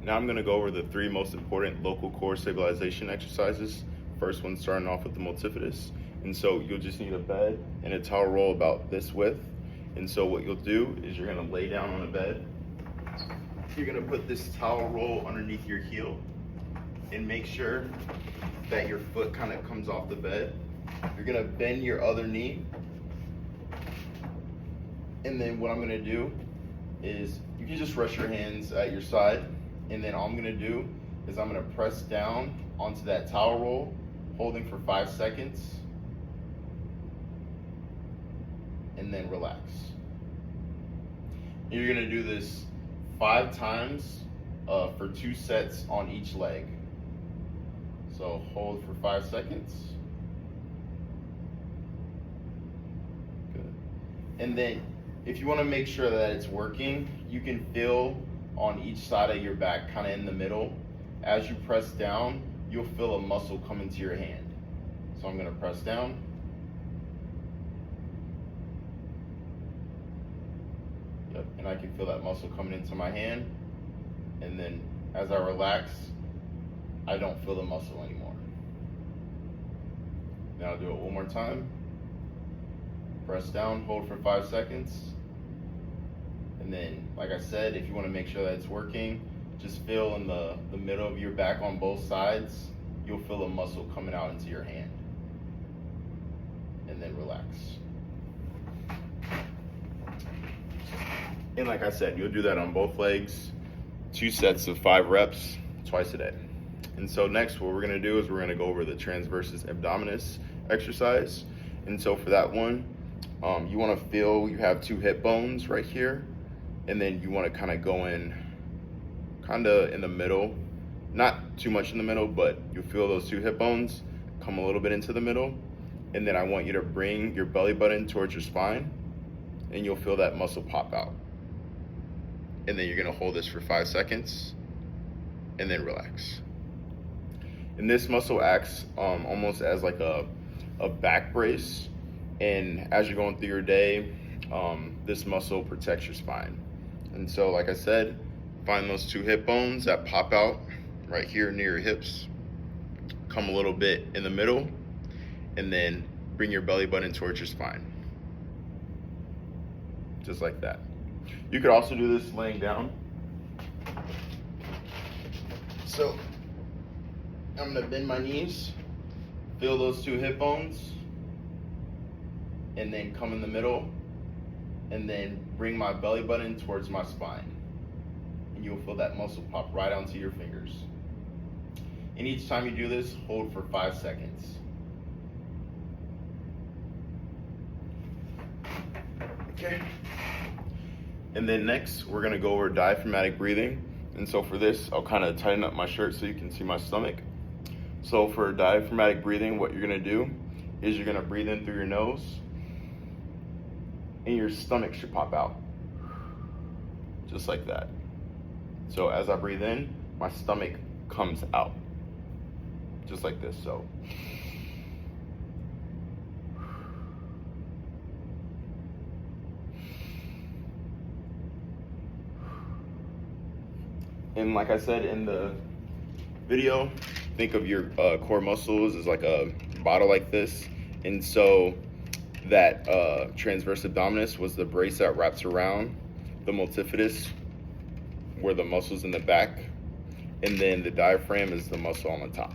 Now I'm going to go over the 3 most important local core stabilization exercises. First one starting off with the multifidus. And so you'll just need a bed and a towel roll about this width. And so what you'll do is you're going to lay down on a bed. You're going to put this towel roll underneath your heel and make sure that your foot kind of comes off the bed. You're going to bend your other knee. And then what I'm going to do is you can just rest your hands at your side. And then all I'm gonna do is I'm gonna press down onto that towel roll, holding for 5 seconds, and then relax. And you're gonna do this 5 times for 2 sets on each leg. So hold for 5 seconds. Good. And then if you wanna make sure that it's working, you can feel on each side of your back, kind of in the middle. As you press down, you'll feel a muscle come into your hand. So I'm gonna press down. Yep, and I can feel that muscle coming into my hand. And then as I relax, I don't feel the muscle anymore. Now I'll do it one more time. Press down, hold for 5 seconds. And then, like I said, if you want to make sure that it's working, just feel in the middle of your back on both sides. You'll feel a muscle coming out into your hand. And then relax. And like I said, you'll do that on both legs, 2 sets of 5 reps, twice a day. And so next, what we're going to do is we're going to go over the transversus abdominis exercise. And so for that one, you want to feel you have 2 hip bones right here. And then you want to kind of go in kind of in the middle, not too much in the middle, but you'll feel those 2 hip bones come a little bit into the middle. And then I want you to bring your belly button towards your spine, and you'll feel that muscle pop out. And then you're going to hold this for 5 seconds and then relax. And this muscle acts almost as like a back brace. And as you're going through your day, this muscle protects your spine. And so, like I said, find those 2 hip bones that pop out right here near your hips. Come a little bit in the middle, and then bring your belly button towards your spine. Just like that. You could also do this laying down. So, I'm gonna bend my knees, feel those 2 hip bones, and then come in the middle, and then bring my belly button towards my spine. And you'll feel that muscle pop right onto your fingers. And each time you do this, hold for 5 seconds. Okay. And then next, we're gonna go over diaphragmatic breathing. And so for this, I'll kind of tighten up my shirt so you can see my stomach. So for diaphragmatic breathing, what you're gonna do is you're gonna breathe in through your nose, and your stomach should pop out, just like that. So as I breathe in, my stomach comes out, just like this. So and like I said in the video, think of your core muscles as like a bottle like this. And so that transversus abdominis was the brace that wraps around the multifidus, where the muscles in the back, and then the diaphragm is the muscle on the top.